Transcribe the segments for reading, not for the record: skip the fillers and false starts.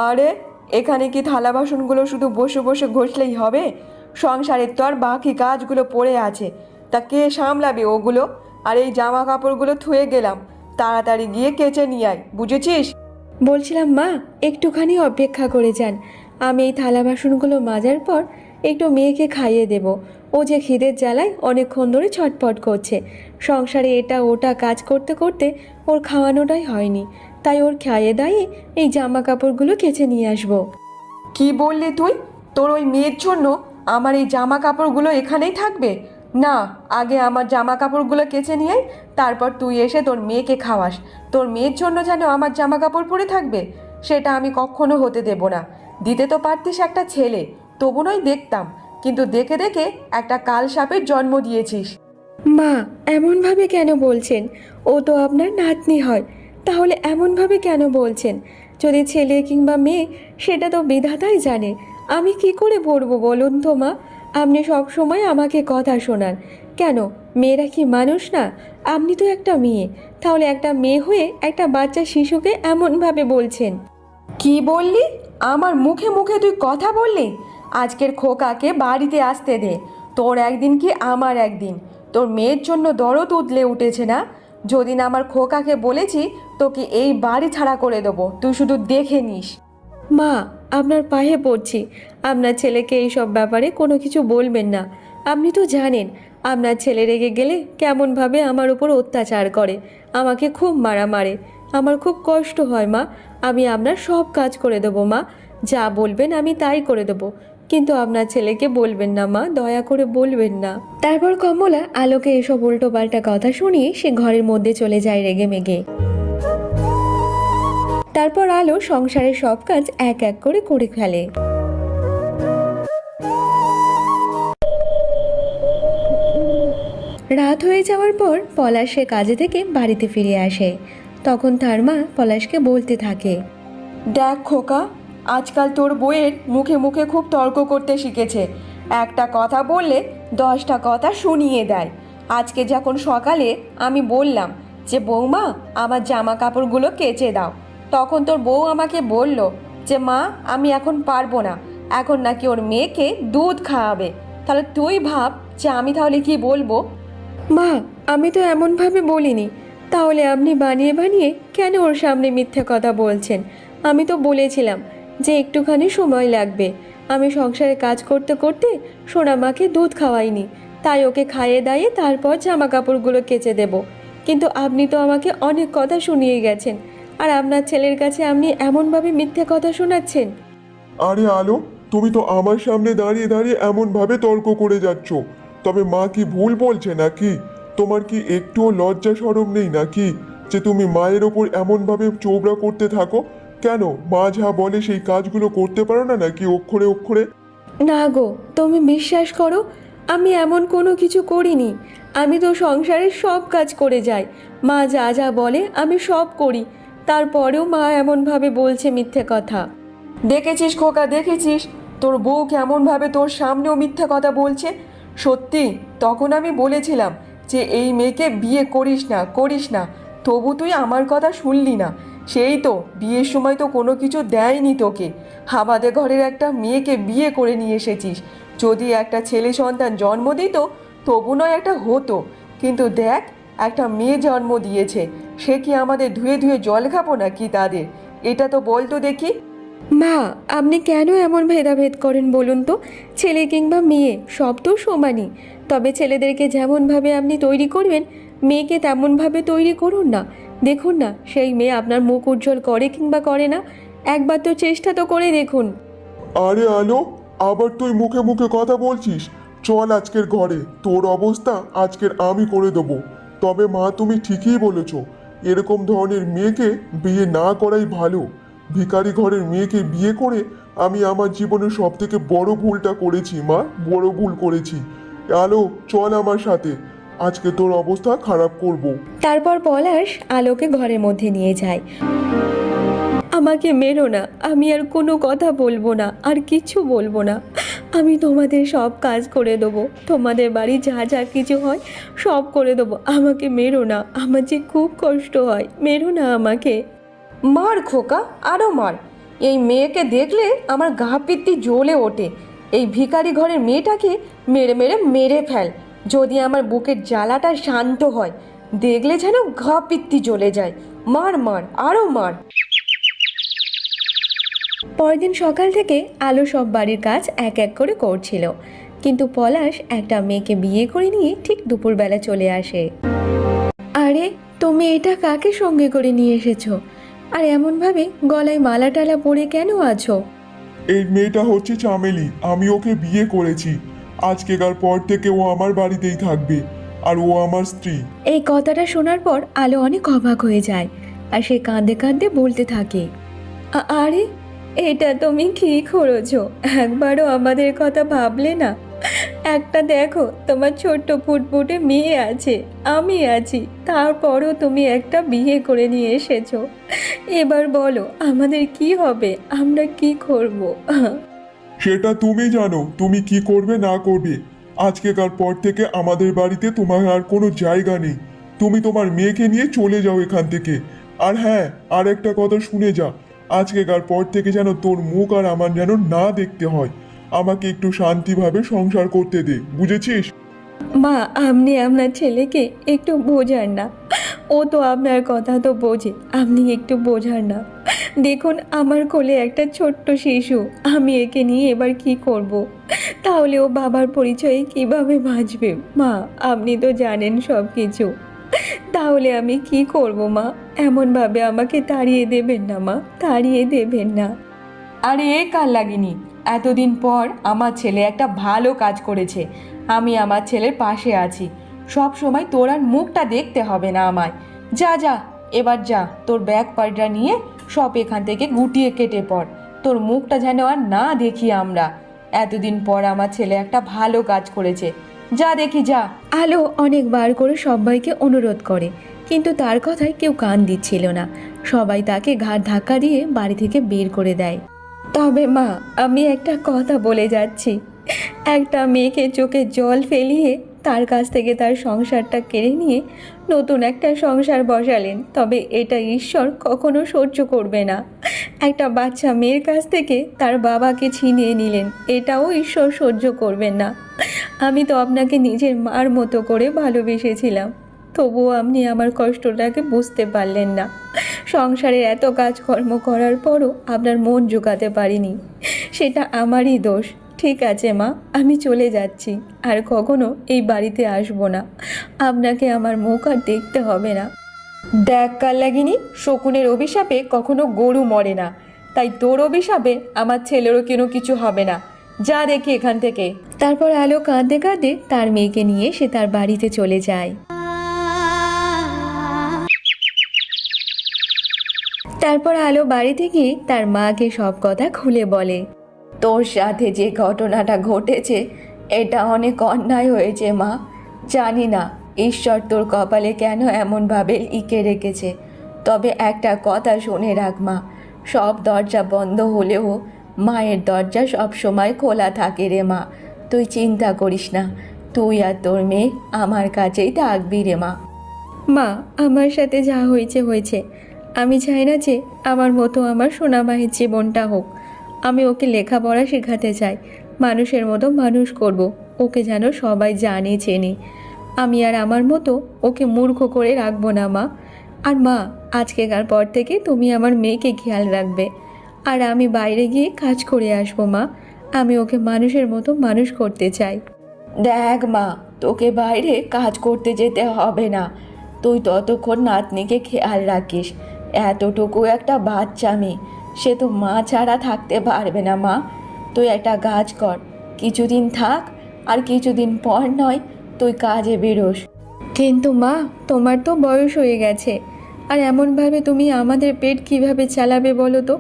আরে এখানে কি থালা বাসনগুলো শুধু বসে বসে ঘষলেই হবে? সংসারের তো আর বাকি কাজগুলো পড়ে আছে, তা কে সামলাবে ওগুলো? আর এই জামা কাপড়গুলো ধুয়ে গেলাম, তাড়াতাড়ি গিয়ে কেচে নিয়ে আয়, বুঝেছিস? বলছিলাম মা, একটুখানি অপেক্ষা করে যান। আমি এই থালা বাসনগুলো মাজার পর একটু মেয়েকে খাইয়ে দেব। ও যে খিদের জ্বালায় অনেকক্ষণ ধরে ছটপট করছে। সংসারে এটা ওটা কাজ করতে করতে ওর খাওয়ানোটাই হয়নি, তাই ওর খাইয়ে দাইয়ে এই জামা কাপড়গুলো কেচে নিয়ে আসবো। কি বললি তুই? তোর ওই মেয়ের জন্য আমার এই জামা কাপড়গুলো এখানেই থাকবে? না, আগে আমার জামা কাপড়গুলো কেচে নিয়ে আয়, তারপর তুই এসে তোর মেয়েকে খাওয়াস। তোর মেয়ের জন্য যেন আমার জামা কাপড় পরে থাকবে, সেটা আমি কখনো হতে দেব না। দিতে তো পারতিস একটা ছেলে, তবু নয় দেখতাম, কিন্তু দেখে দেখে একটা কাল সাপের জন্ম দিয়েছিস। মা, এমনভাবে কেন বলছেন? ও তো আপনার নাতনি হয়, তাহলে এমনভাবে কেন বলছেন? যদি ছেলে কিংবা মেয়ে, সেটা তো বিধাতাই জানে। আমি কি করে বলবো বলুন তো মা? আপনি সব সময় আমাকে কথা শোনান। কেন, মেয়েরা কি মানুষ না? আপনি তো একটা মেয়ে, তাহলে একটা মেয়ে হয়ে একটা বাচ্চা শিশুকে এমনভাবে বলছেন? কি বললি? আমার মুখে মুখে তুই কথা বললি? আজকের খোকাকে বাড়িতে আসতে দে, তোর একদিন কি আমার একদিন। তোর মেয়ের জন্য দরদ উতলে উঠেছে না? যেদিন আমার খোকাকে বলেছি তোকে এই বাড়ি ছাড়া করে দেবো, তুই শুধু দেখে নিস। মা, আপনার পায়ে পড়ছি, আপনার ছেলেকে এইসব ব্যাপারে কোনো কিছু বলবেন না। আপনি তো জানেন আপনার ছেলে রেগে গেলে কেমনভাবে আমার উপর অত্যাচার করে, আমাকে খুব মারে। আমার খুব কষ্ট হয় মা। আমি আপনার সব কাজ করে দেবো মা, যা বলবেন আমি তাই করে দেবো, কিন্তু আপনার ছেলেকে বলবেন না মা, দয়া করে বলবেন না। তারপর কমলা আলোকে এসব উল্টোপাল্টা কথা শুনিয়ে সে ঘরের মধ্যে চলে যায় রেগে মেগে। তারপর আলো সংসারের সব কাজ এক এক করে করে ফেলে। রাত হয়ে যাওয়ার পর পলাশ সে কাজে থেকে বাড়িতে ফিরে আসে। তখন তার মা পলাশকে বলতে থাকে, দেখ খোকা, আজকাল তোর বউয়ের মুখে মুখে খুব তর্ক করতে শিখেছে। একটা কথা বললে 10টা কথা শুনিয়ে দেয়। আজকে যখন সকালে আমি বললাম যে বৌমা আমার জামা কাপড়গুলো কেচে দাও, তখন তোর বউ আমাকে বলল যে মা আমি এখন পারবো না, এখন নাকি ওর মেয়েকে দুধ খাওয়াবে। তাহলে তুই ভাব যে আমি তাহলে কি বলবো। মা, আমি তো এমনভাবে বলিনি, তাহলে আপনি বানিয়ে বানিয়ে কেন ওর সামনে মিথ্যে কথা বলছেন? আমি তো বলেছিলাম যে একটুখানি সময় লাগবে। আমি সংসারে কাজ করতে করতে সোনামাকে দুধ খাওয়াইনি, তাই ওকে খাইয়ে দাইয়ে তারপর জামা কাপড়গুলো কেচে দেব। কিন্তু আপনি তো আমাকে অনেক কথা শুনিয়ে গেছেন, আর আপনার ছেলের কাছে আপনি এমনভাবে মিথ্যে কথা শোনাচ্ছেন। আরে আলো, তুমি তো আমার সামনে দাঁড়িয়ে দাঁড়িয়ে এমন ভাবে তর্ক করে যাচ্ছ। তবে মা কি ভুল বলছে নাকি? তোমার কি একটুও লজ্জা শরম নেই নাকি, যে তুমি মায়ের ওপর এমন ভাবে চোবড়া করতে থাকো? কেন, মা যা বলে সেই কাজগুলো করতে পারো না নাকি অক্ষরে অক্ষরে? না গো, তুমি বিশ্বাস করো, আমি এমন কোনো কিছু করিনি। আমি তো সংসারের সব কাজ করে যাই, মা যা যা বলে আমি সব করি, তারপরেও মা এমনভাবে বলছে মিথ্যে কথা। দেখেছিস খোকা, দেখেছিস তোর বউ কেমনভাবে তোর সামনেও মিথ্যা কথা বলছে? সত্যি, তখন আমি বলেছিলাম যে এই মেয়েকে বিয়ে করিস না, তবু তুই আমার কথা শুনলি না। সেই তো বিয়ের সময় তো কোনো কিছু দেয়নি তোকে, আমাদের ঘরের একটা মেয়েকে বিয়ে করে নিয়ে এসেছিস। যদি একটা ছেলে সন্তান জন্ম দিত তবু নয় একটা হতো, কিন্তু দেখ একটা মেয়ে জন্ম দিয়েছে, সে কি আমাদের ধুয়ে ধুয়ে জল খাবো নাকি তাদের? এটা তো বলতো দেখি। মা, আপনি কেন এমন ভেদাভেদ করেন বলুন তো? ছেলে কিংবা মেয়ে সব তো সমানই, তবে ছেলেদেরকে যেমনভাবে আপনি তৈরি করবেন, মেয়েকে তেমনভাবে তৈরি করুন না। দেখুন না সেই মেয়ে আপনার মুখ উজ্জ্বল করে কিংবা করে না, একবার তো চেষ্টা তো করে দেখুন। আরে আলো, আবার তুই মুখে মুখে কথা বলছিস? চল আজকের ঘরে, তোর অবস্থা আজকের আমি করে দেবো। তবে মা, তুমি ঠিকই বলেছো, এরকম ধরনের মেয়েকে বিয়ে না করাই ভালো। ভিখারি ঘরের মেয়েকে বিয়ে করে আমি আমার জীবনের সব থেকে বড় ভুলটা করেছি মা, বড় ভুল করেছি। আলো, চল আমার সাথে, আজকে তোর অবস্থা খারাপ করব। তারপর পলাশ আলোকে ঘরের মধ্যে নিয়ে যায়। আমাকে মেরো না, আমি আর কোনো কথা বলবো না, আর কিছু বলবো না। আমি তোমাদের সব কাজ করে দেবো, তোমাদের বাড়ি যা যা কিছু হয় সব করে দেবো। আমাকে মেরো না, আমার যে খুব কষ্ট হয়, মেরো না আমাকে। মার খোকা, আরো মার। এই মেয়েকে দেখলে আমার গা পিত্তি জ্বলে ওঠে। এই ভিখারি ঘরের মেয়েটাকে মেরে মেরে মেরে ফেল, যদি আমার বুকের জ্বালাটা শান্ত হয়। দেখলে যেন গা পিত্তি জ্বলে যায়। মার মার, আরও মার। পরদিন সকাল থেকে আলো সব বাড়ির কাজ এক এক করে করছিল, কিন্তু পলাশ একটা মেয়েকে বিয়ে করে নিয়ে ঠিক দুপুরবেলা চলে আসে। আরে তুমি এটা কাকে সঙ্গে করে নিয়ে এসেছো? আর এমনভাবে গলায় মালা টালা পরে কেন আছো? এই মেয়েটা হচ্ছে চামেলি, আমি ওকে বিয়ে করেছি। আজকেকার পর থেকে ও আমার বাড়িতেই থাকবে, আর ও আমার স্ত্রী। এই কথাটা শোনার পর আলো অনেক অবাক হয়ে যায়, আর সে কাঁদতে কাঁদতে বলতে থাকে, আরে এটা তুমি কি করেছো? একবারও আমাদের কথা ভাবলে না? একটা দেখো, তোমার ছোট্ট ফুটফুটে মেয়ে আছে, আমি আছি, তারপরও তুমি একটা বিয়ে করে নিয়ে এসেছো। এবার বলো আমাদের কি হবে, আমরা কি করব? সেটা তুমি জানো, তুমি কি করবে না করবে। আজকেকার পর থেকে আমাদের বাড়িতে তোমার আর কোনো জায়গা নেই। তুমি তোমার মেয়েকে নিয়ে চলে যাও এখান থেকে। আর হ্যাঁ, আর একটা কথা শুনে যা, আজকেকার পর থেকে যেন তোর মুখ আর আমার যেন না দেখতে হয়। আমাকে একটু শান্তিভাবে সংসার করতে দে, বুঝেছিস? মা, আপনি আপনার ছেলেকে একটু বোঝান না। ও তো আপনার কথা তো বোঝে, আপনি একটু বোঝান না। দেখুন আমার কোলে একটা ছোট্ট শিশু, আমি একে নিয়ে এবার কি করব? তাহলে ও বাবার পরিচয়ে কিভাবে বাঁচবে? মা, আপনি তো জানেন সব কিছু। তাহলে আমি কি করব মা? এমনভাবে আমাকে তাড়িয়ে দেবেন না মা, তাড়িয়ে দেবেন না। আরে এ কাল লাগেনি, এতদিন পর আমার ছেলে একটা ভালো কাজ করেছে। আমি আমার ছেলের পাশে আছি। সব সময় তোর আর মুখটা দেখতে হবে না আমায়। যা যা, এবার যা, তোর ব্যাগ পায়টা নিয়ে সব এখান থেকে গুটিয়ে কেটে পড়। তোর মুখটা যেন আর না দেখি আমরা। এতদিন পর আমার ছেলে একটা ভালো কাজ করেছে। যা দেখি যা। আলো অনেকবার করে সবাইকে অনুরোধ করে, কিন্তু তার কথায় কেউ কান দিচ্ছিল না। সবাই তাকে ঘাড় ধাক্কা দিয়ে বাড়ি থেকে বের করে দেয়। তবে মা, আমি একটা কথা বলে যাচ্ছি, একটা মেয়েকে চোখে জল ফেলিয়ে তার কাছ থেকে তার সংসারটা কেড়ে নিয়ে নতুন একটা সংসার বসালেন, তবে এটা ঈশ্বর কখনো সহ্য করবে না। একটা বাচ্চা মেয়ের কাছ থেকে তার বাবাকে ছিনিয়ে নিলেন, এটাও ঈশ্বর সহ্য করবেন না। আমি তো আপনাকে নিজের মার মতো করে ভালোবেসেছিলাম, তবুও আপনি আমার কষ্টটাকে বুঝতে পারলেন না। সংসারে এত কাজকর্ম করার পরও আপনার মন জোগাতে পারিনি, সেটা আমারই দোষ। ঠিক আছে মা, আমি চলে যাচ্ছি, আর কখনো এই বাড়িতে আসবো না। আপনাকে আমার মুখ আর দেখতে হবে না। দেখ কাল লাগিনি, শকুনের অভিশাপে কখনো গরু মরে না, তাই তোর অভিশাপে আমার ছেলেরও কোনো কিছু হবে না। যা দেখি এখান থেকে। তারপর আলো কাঁদতে কাঁদতে তার মেয়েকে নিয়ে সে তার বাড়িতে চলে যায়। তারপর আলো বাড়িতে গিয়ে তার মাকে সব কথা খুলে বলে। তোর সাথে যে ঘটনাটা ঘটেছে এটা অনেক অন্যায় হয়েছে মা। জানি না ঈশ্বর তোর কপালে কেন এমনভাবে লিখে রেখেছে। তবে একটা কথা শুনে রাখ মা, সব দরজা বন্ধ হলেও মায়ের দরজা সব সময় খোলা থাকে রে মা। তুই চিন্তা করিস না, তুই আর তোর মেয়ে আমার কাছেই থাকবি রে মা। মা, আমার সাথে যা হয়েছে হয়েছে। আমি চাই না যে আমার মতো আমার সোনা মায়ের জীবনটা হোক। আমি ওকে লেখাপড়া শেখাতে চাই, মানুষের মতো মানুষ করব, ওকে যেন সবাই জানে চেনে। আমি আর আমার মতো ওকে মূর্খ করে রাখবো না মা। আর মা, আজকেকার পর থেকে তুমি আমার মেয়েকে খেয়াল রাখবে, আর আমি বাইরে গিয়ে কাজ করে আসবো মা। আমি ওকে মানুষের মতো মানুষ করতে চাই। দেখ মা, তোকে বাইরে কাজ করতে যেতে হবে না। তুই ততক্ষণ নাতনিকে খেয়াল রাখিস। এতটুকু একটা বাচ্চা মেয়ে, সে তো মা ছাড়া থাকতে পারবে না মা। তুই একটা কাজ কর, কিছুদিন থাক, আর কিছুদিন পর নয় তুই কাজে বেরোস। কিন্তু মা, তোমার তো বয়স হয়ে গেছে, আর এমনভাবে তুমি আমাদের পেট কিভাবে চালাবে বলো তো?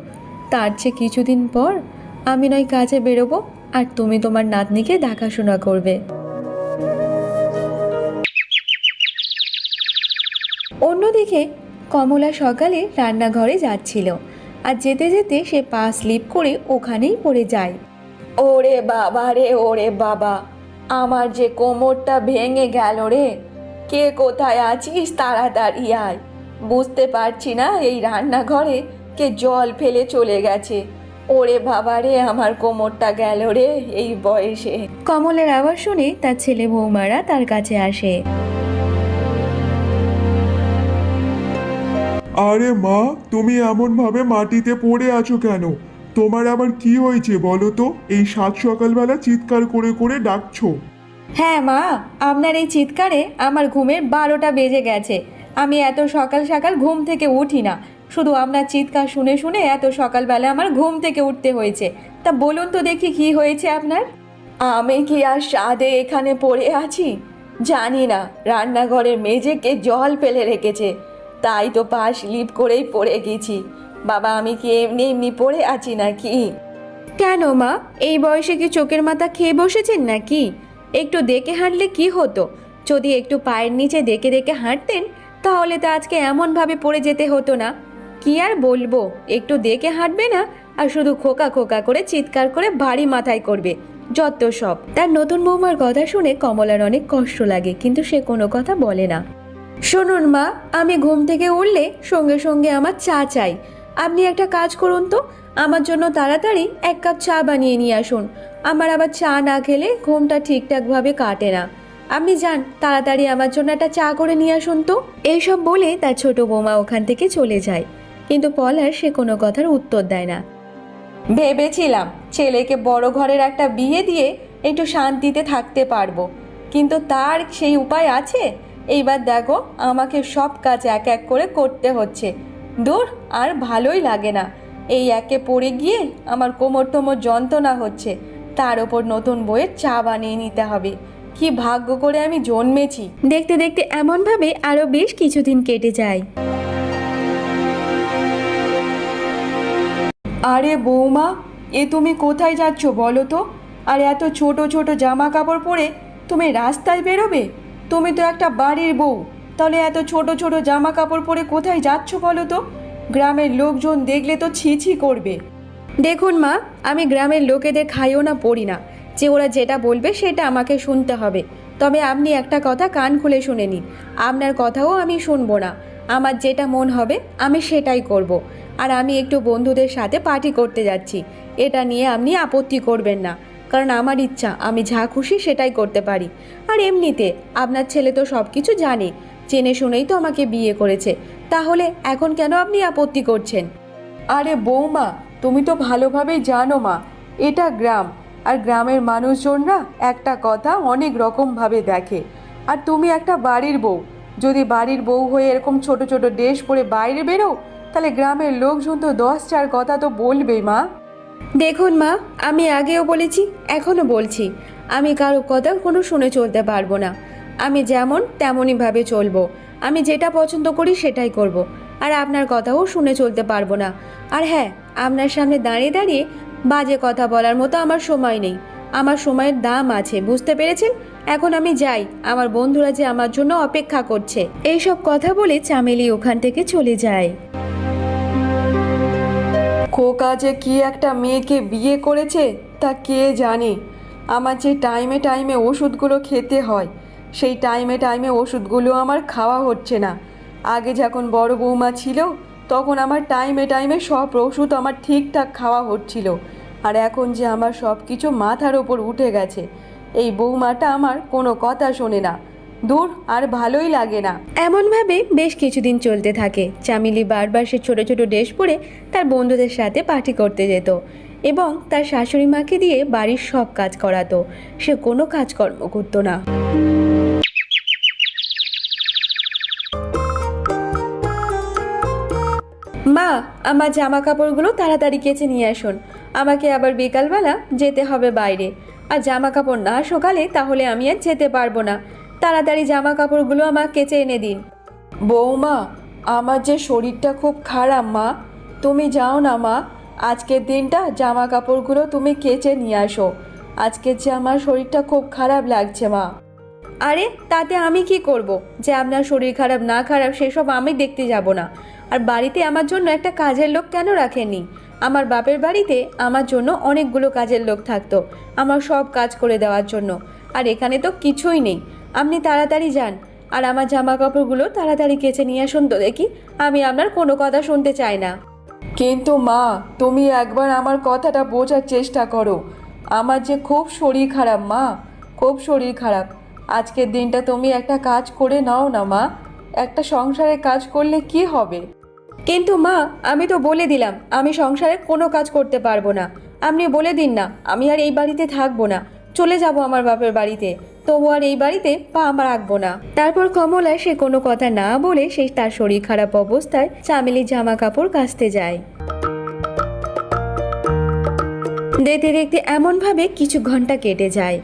তার চেয়ে কিছুদিন পর আমি নয় কাজে বেরোবো, আর তুমি তোমার নাতনিকে দেখাশোনা করবে। অন্যদিকে কমলা সকালে রান্নাঘরে যাচ্ছিল, আর যেতে যেতে সে পা স্লিপ করে ওখানেই পড়ে যায়। ওরে বাবা রে, ওরে বাবা, আমার যে কোমরটা ভেঙে গেল রে। কে কোথায় আছিস, তাড়াতাড়ি আয়। বুঝতে পারছি না এই রান্নাঘরে কে জল ফেলে চলে গেছে। ওরে বাবা রে, আমার কোমরটা গেল রে এই বয়সে। কমলের আওয়াজ শুনে তার ছেলে বৌমারা তার কাছে আসে। আরে মা, তুমি এমন ভাবে মাটিতে পড়ে আছো কেন? তোমার আবার কি হয়েছে বলো তো? এই সাত সকালবেলা চিৎকার করে করে ডাকছো। হ্যাঁ মা, আপনার এই চিৎকারে আমার ঘুমের 12টা বেজে গেছে। আমি এত সকাল সকাল ঘুম থেকে উঠি না, শুধু আপনার চিৎকার শুনে শুনে এত সকালবেলা আমার ঘুম থেকে উঠতে হয়েছে। তা বলুন তো দেখি কি হয়েছে আপনার? আমি কি আর সাদে এখানে পড়ে আছি? জানি না রান্নাঘরের মেঝেকে জল ফেলে রেখেছে, তাই তো পা স্লিপ করেই পড়ে গেছি। বাবা, আমি কি এমনি এমনি পড়ে আছি নাকি? কেন মা, এই বয়সে কি চোখের মাথা খেয়ে বসেছেন নাকি? একটু দেখে হাঁটলে কি হতো? যদি একটু পায়ের নিচে দেখে দেখে হাঁটতেন তাহলে তো আজকে এমনভাবে পড়ে যেতে হতো না। কি আর বলবো, একটু দেখে হাঁটবে না আর শুধু খোকা খোকা করে চিৎকার করে বাড়ি মাথায় করবে, যত সব। তার নতুন বৌমার কথা শুনে কমলার অনেক কষ্ট লাগে, কিন্তু সে কোনো কথা বলে না। শুনুন মা, আমি ঘুম থেকে উঠলে সঙ্গে সঙ্গে আমার চা চাই। আপনি একটা কাজ করুন তো, আমার জন্য তাড়াতাড়ি 1 কাপ চা বানিয়ে নিয়ে আসুন। আমার আবার চা না খেলে ঘুমটা ঠিকঠাকভাবে কাটে না। আপনি যান, তাড়াতাড়ি আমার জন্য একটা চা করে নিয়ে আসুন তো। এইসব বলে তার ছোট বৌমা ওখান থেকে চলে যায়, কিন্তু পলাশ সে কোনো কথার উত্তর দেয় না। ভেবেছিলাম ছেলেকে বড় ঘরের একটা বিয়ে দিয়ে একটু শান্তিতে থাকতে পারবো, কিন্তু তার সেই উপায় আছে? এইবার দেখো আমাকে সব কাজ এক এক করে করতে হচ্ছে। দূর, আর ভালোই লাগে না। এই একে পড়ে গিয়ে আমার কোমর টোমর যন্ত্রণা হচ্ছে, তার ওপর নতুন বইয়ের চা বানিয়ে নিতে হবে। কি ভাগ্য করে আমি জন্মেছি। দেখতে দেখতে এমনভাবে আরো বেশ কিছুদিন কেটে যায়। আরে বৌমা, এ তুমি কোথায় যাচ্ছ বলো তো? আর এত ছোট ছোট জামা কাপড় পরে তুমি রাস্তায় বেরোবে? তুমি তো একটা বাড়ির বউ, তাহলে এত ছোট ছোট জামা কাপড় পরে কোথায় যাচ্ছ বলো তো? গ্রামের লোকজন দেখলে তো ছি ছি করবে। দেখুন মা, আমি গ্রামের লোকেদের খাইও না পড়ি না, যে ওরা যেটা বলবে সেটা আমাকে শুনতে হবে। তবে আপনি একটা কথা কান খুলে শুনে নিন, আপনার কথাও আমি শুনবো না। আমার যেটা মন হবে আমি সেটাই করব। আর আমি একটু বন্ধুদের সাথে পার্টি করতে যাচ্ছি, এটা নিয়ে আপনি আপত্তি করবেন না, কারণ আমার ইচ্ছা আমি যা খুশি সেটাই করতে পারি। আর এমনিতে আপনার ছেলে তো সব কিছু জানে, জেনে শুনেই তো আমাকে বিয়ে করেছে, তাহলে এখন কেন আপনি আপত্তি করছেন? আরে বৌমা, তুমি তো ভালোভাবেই জানো মা, এটা গ্রাম, আর গ্রামের মানুষজনরা একটা কথা অনেক রকমভাবে দেখে। আর তুমি একটা বাড়ির বউ, যদি বাড়ির বউ হয়ে এরকম ছোট ছোট ড্রেস পরে বাইরে বেরো, তাহলে গ্রামের লোকজন তো 10 কথা তো বলবেই মা। দেখুন মা, আমি আগেও বলেছি, এখনও বলছি, আমি কারো কথা কোনো শুনে চলতে পারবো না। আমি যেমন তেমনইভাবে চলবো, আমি যেটা পছন্দ করি সেটাই করব। আর আপনার কথাও শুনে চলতে পারবো না। আর হ্যাঁ, আপনার সামনে দাঁড়িয়ে দাঁড়িয়ে বাজে কথা বলার মতো আমার সময় নেই। আমার সময়ের দাম আছে, বুঝতে পেরেছেন? এখন আমি যাই, আমার বন্ধুরা যে আমার জন্য অপেক্ষা করছে। এইসব কথা বলে চামেলি ওখান থেকে চলে যায়। খোকা যে কি একটা মেয়েকে বিয়ে করেছে তা কে জানে। আমার যে টাইমে টাইমে ওষুধগুলো খেতে হয়, সেই টাইমে টাইমে ওষুধগুলো আমার খাওয়া হচ্ছে না। আগে যখন বড় বৌমা ছিল তখন আমার টাইমে টাইমে সব ওষুধ আমার ঠিকঠাক খাওয়া হচ্ছিল, আর এখন যে আমার সব কিছু মাথার ওপর উঠে গেছে, এই বৌমাটা আমার কোনো কথা শোনে না। দূর, আর ভালোই লাগে না। এমনভাবে বেশ কিছুদিন চলতে থাকে। চামেলি বারবার সে ছোট ছোট ড্রেস পরে তার বন্ধুদের সাথে পার্টি করতে যেত এবং তার শাশুড়ি মাকে দিয়ে বাড়ির সব কাজ করাতো। সে কোনো কাজকর্ম করতো না। মা, আমার জামা কাপড়গুলো তাড়াতাড়ি কেচে নিয়ে আসুন, আমাকে আবার বিকালবেলা যেতে হবে বাইরে। আর জামা কাপড় না শুকালে তাহলে আমি আর যেতে পারবো না। তাড়াতাড়ি জামা কাপড়গুলো আমার কেচে এনে দিন। বৌমা, আমার যে শরীরটা খুব খারাপ মা, তুমি যাও না মা, আজকের দিনটা জামা কাপড়গুলো তুমি কেচে নিয়ে আসো। আজকে যে আমার শরীরটা খুব খারাপ লাগছে মা। আরে তাতে আমি কি করব? যে আপনার শরীর খারাপ না খারাপ সেসব আমি দেখতে যাব না। আর বাড়িতে আমার জন্য একটা কাজের লোক কেন রাখেননি? আমার বাপের বাড়িতে আমার জন্য অনেকগুলো কাজের লোক থাকতো, আমার সব কাজ করে দেওয়ার জন্য। আর এখানে তো কিছুই নেই। আপনি তাড়াতাড়ি যান আর আমার জামা কাপড়গুলো তাড়াতাড়ি কেচে নিয়ে আসুন তো দেখি। আমি আপনার কোনো কথা শুনতে চাই না। কিন্তু মা, তুমি একবার আমার কথাটা বোঝার চেষ্টা করো। আমার যে খুব শরীর খারাপ মা, খুব শরীর খারাপ। আজকের দিনটা তুমি একটা কাজ করে নাও না মা। একটা সংসারের কাজ করলে কি হবে? কিন্তু মা, আমি তো বলে দিলাম আমি সংসারে কোনো কাজ করতে পারবো না। আপনি বলে দিন না, আমি আর এই বাড়িতে থাকবো না, চলে যাব আমার বাপের বাড়িতে। তবু আর এই বাড়িতে পা আমার রাখবো না। তারপর কমলা সে কোনো কথা না বলে সে তার শরীর খারাপ অবস্থায় চামেলির জামা কাপড় কাচতে যায়। দেখতে দেখতে এমনভাবে কিছু ঘন্টা কেটে যায়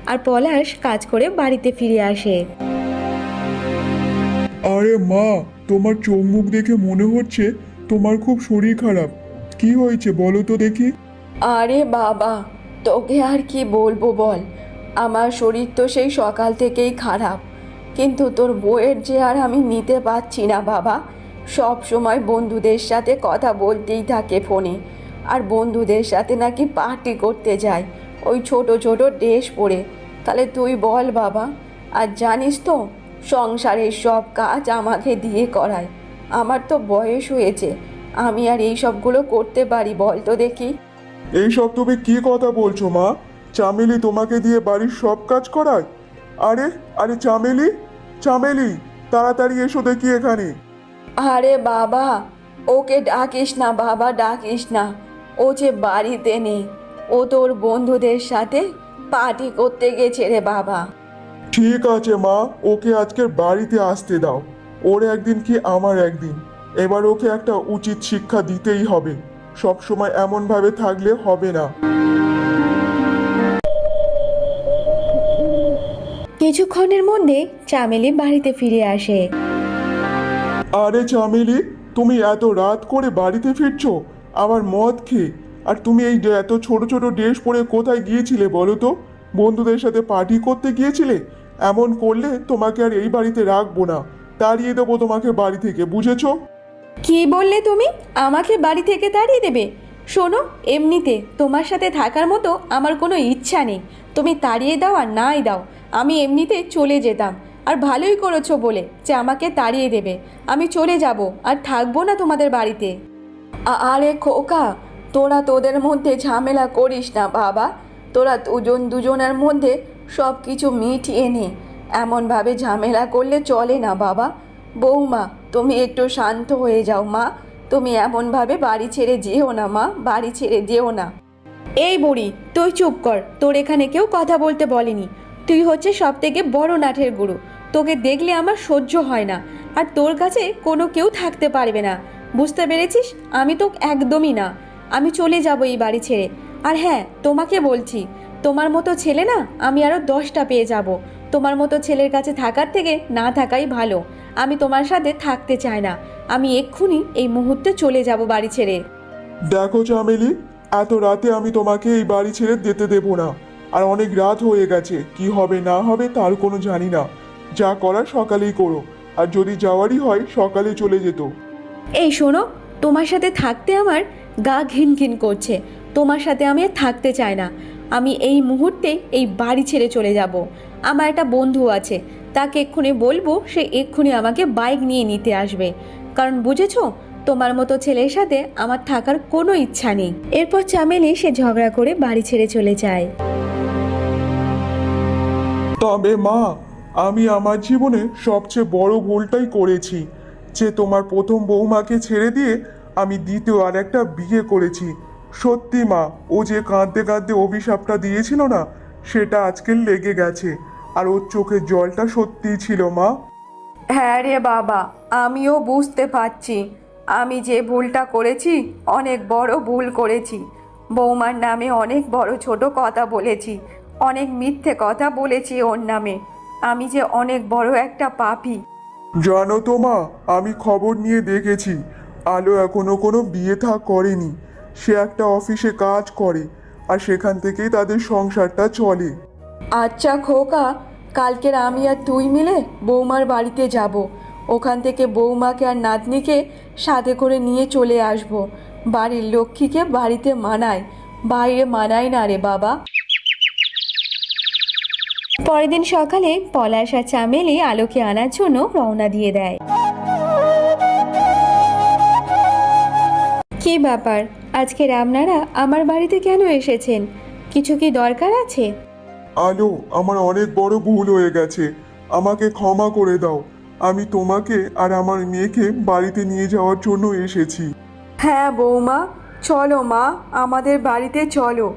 আর পলাশ কাজ করে বাড়িতে ফিরে আসে। আরে মা, তোমার চোখ মুখ দেখে মনে হচ্ছে তোমার খুব শরীর খারাপ। কি হয়েছে বলো তো দেখি। আরে বাবা, তোকে আর কি বলবো বল। আমার শরীর তো সেই সকাল থেকেই খারাপ, কিন্তু তোর বউয়ের যে আর আমি নিতে পারছি না বাবা। সব সময় বন্ধুদের সাথে কথা বলতেই থাকে ফোনে, আর বন্ধুদের সাথে নাকি পার্টি করতে যায় ওই ছোট ছোট ড্রেস পরে। তাহলে তুই বল বাবা। আর জানিস তো, সংসারের সব কাজ আমাকে দিয়ে করায়। আমার তো বয়স হয়েছে, আমি আর এই সবগুলো করতে পারি বল তো দেখি? এইসব তুমি কি কথা বলছো মা? চামেলি তোমাকে দিয়ে বাড়ির সব কাজ করায়? আরে আরে চামেলি, চামেলি, তাড়াতাড়ি এসো দেখি এখানে। আরে বাবা, ওকে ডাকিস না বাবা, ডাকিস না। ও যে বাড়িতে নেই, ও তোর বন্ধুদের সাথে পার্টি করতে গেছে রে বাবা। ঠিক আছে মা, ওকে আজকের বাড়িতে আসতে দাও। ওর একদিন কি আমার একদিন। এবার ওকে একটা উচিত শিক্ষা দিতেই হবে। সব সময় এমন ভাবে থাকলে হবে না। কিছুক্ষণের মধ্যে চামেলি বাড়িতে ফিরে আসে। আরে চামেলি, তুমি এত রাত করে বাড়িতে ফিরছো আবার মদ খেয়ে? আর তুমি এই এত ছোট ছোট ড্রেস পরে কোথায় গিয়েছিলে বলো তো? বন্ধুদের সাথে পার্টি করতে গিয়েছিলে? এমন করলে তোমাকে আর এই বাড়িতে রাখবো না, তাড়িয়ে দেবো তোমাকে বাড়ি থেকে, বুঝেছো? কি বললে তুমি? আমাকে বাড়ি থেকে তাড়িয়ে দেবে? শোনো, এমনিতে তোমার সাথে থাকার মতো আমার কোনো ইচ্ছা নেই। তুমি তাড়িয়ে দাও আর নাই দাও, আমি এমনিতে চলে যেতাম। আর ভালোই করেছো বলে যে আমাকে তাড়িয়ে দেবে। আমি চলে যাব আর থাকবো না তোমাদের বাড়িতে। আরে খোকা, তোরা তোদের মধ্যে ঝামেলা করিস না বাবা। তোরা দুজনের মধ্যে সব কিছু মিটিয়ে নে। এমনভাবে ঝামেলা করলে চলে না বাবা। বৌমা, তুমি একটু শান্ত হয়ে যাও মা। তুমি এমনভাবে বাড়ি ছেড়ে যেও না মা, বাড়ি ছেড়ে যেও না। এই বুড়ি, তুই চুপ কর। তোর এখানে কেউ কথা বলতে বলেনি। তুই হচ্ছে সব থেকে বড় নাটের গুরু। তোকে দেখলে আমার সহ্য হয় না, আর তোর কাছে কোনো কেউ থাকতে পারবে না। বুঝতে পেরেছিস? আমি তো একদমই না। আমি চলে যাব এই বাড়ি ছেড়ে। আর হ্যাঁ, তোমাকে বলছি, তোমার মতো ছেলে না আমি আরও 10টা পেয়ে যাব। তোমার মতো ছেলের কাছে থাকার থেকে না থাকাই ভালো। আমি তোমার সাথে থাকতে চাই না। আমি এক্ষুনি এই মুহূর্তে চলে যাব বাড়ি ছেড়ে। দেখো চামেলি, এত রাতে আমি তোমাকে এই বাড়ি ছেড়ে যেতে দেবো না। আর অনেক রাত হয়ে গেছে, কি হবে না হবে তার কোনো জানি না। যা করার সকালেই করো, আর যদি যাওয়ারই হয় সকালে চলে যেত। এই শোনো, তোমার সাথে থাকতে আমার গা ঘিন ঘিন করছে। তোমার সাথে আমি আর থাকতে চাই না। আমি এই মুহূর্তে এই বাড়ি ছেড়ে চলে যাব। আমার একটা বন্ধু আছে, তাকে এক্ষুনি বলবো, সে এক্ষুনি আমাকে বাইক নিয়ে নিতে আসবে। কারণ বুঝেছো, তোমার মতো ছেলের সাথে আমার থাকার কোনো ইচ্ছা নেই। এরপর চামেলি সে ঝগড়া করে বাড়ি ছেড়ে চলে যায়। তবে মা, আমি আমার জীবনে সবচেয়ে বড় ভুলটাই করেছি, যে তোমার প্রথম বৌমাকে ছেড়ে দিয়ে আমি দ্বিতীয় আর একটা বিয়ে করেছি। সত্যি মা, ও যে কাঁদতে কাঁদতে অভিশাপটা দিয়েছিল না, সেটা আজকে লেগে গেছে। আর ওর চোখের জলটা সত্যিই ছিল মা। হ্যাঁ রে বাবা, আমিও বুঝতে পারছি। আমি যে ভুলটা করেছি, অনেক বড় ভুল করেছি। বৌমার নামে অনেক বড় ছোট কথা বলেছি, অনেক মিথ্যে কথা বলেছি ওর নামে। আমি যে অনেক বড় একটা পাপী। জানো তো মা, আমি খবর নিয়ে দেখেছি, আলো এখনো কোনো বিয়ে থা করেনি। সে একটা অফিসে কাজ করে, আর সেখান থেকেই তাদের সংসারটা চলে। আচ্ছা খোকা, কালকের আমি আর তুই মিলে বৌমার বাড়িতে যাব। ওখান থেকে বৌমাকে আর নাতনিকে সাথে করে নিয়ে চলে আসব। বাড়ির লক্ষ্মীকে বাড়িতে মানায়, বাইরে মানায় না রে বাবা। পরের দিন সকালে পলাশ আর চামেলি আলোকে আনার জন্য রওনা দিয়ে দেয়। কী ব্যাপার, আজকের আপনারা আমার বাড়িতে কেন এসেছেন? কিছু কি দরকার আছে? আলো, আমার অনেক বড় ভুল হয়ে গেছে, আমাকে ক্ষমা করে দাও। আমি তোমাকে আর আমার মেয়েকে বাড়িতে নিয়ে যাওয়ার জন্য এসেছি। হ্যাঁ বৌমা, চলো মা, আমাদের বাড়িতে চলো।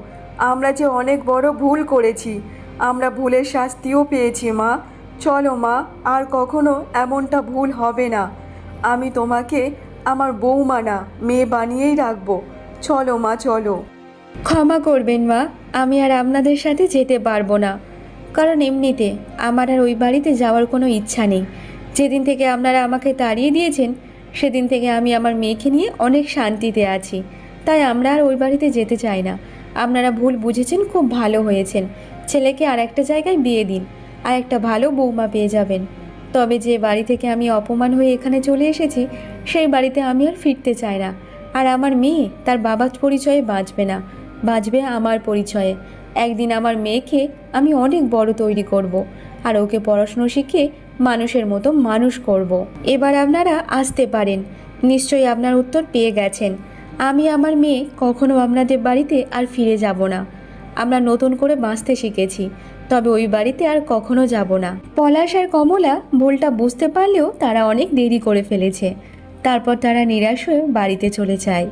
আমরা যে অনেক বড় ভুল করেছি, আমরা ভুলের শাস্তিও পেয়েছি মা। চলো মা, আর কখনো এমনটা ভুল হবে না। আমি তোমাকে আমার বৌমা না, মেয়ে বানিয়েই রাখবো। চলো মা, চলো। ক্ষমা করবেন মা, আমি আর আপনাদের সাথে যেতে পারবো না। কারণ এমনিতে আমার আর ওই বাড়িতে যাওয়ার কোনো ইচ্ছা নেই। যেদিন থেকে আপনারা আমাকে তাড়িয়ে দিয়েছেন, সেদিন থেকে আমি আমার মেয়েকে নিয়ে অনেক শান্তিতে আছি। তাই আমরা আর ওই বাড়িতে যেতে চাই না। আপনারা ভুল বুঝেছেন, খুব ভালো হয়েছেন। ছেলেকে আর একটা জায়গায় বিয়ে দিন, আর একটা ভালো বৌমা পেয়ে যাবেন। তবে যে বাড়ি থেকে আমি অপমান হয়ে এখানে চলে এসেছি, সেই বাড়িতে আমি আর ফিরতে চাই না। আর আমার মেয়ে তার বাবার পরিচয়ে বাঁচবে না, বাঁচবে আমার পরিচয়ে। একদিন আমার মেয়েকে আমি অনেক বড় তৈরি করব, আর ওকে পড়াশুনো শিখিয়ে মানুষের মতো মানুষ করব। এবার আপনারা আসতে পারেন। নিশ্চয়ই আপনার উত্তর পেয়ে গেছেন। আমি আমার মেয়ে কখনো আপনাদের বাড়িতে আর ফিরে যাব না। আমরা নতুন করে বাঁচতে শিখেছি, তবে ওই বাড়িতে আর কখনো যাব না। পলাশ আর কমলা ভুলটা বুঝতে পারলেও তারা অনেক দেরি করে ফেলেছে। তারপর তারা নিরাশ হয়ে বাড়িতে চলে যায়।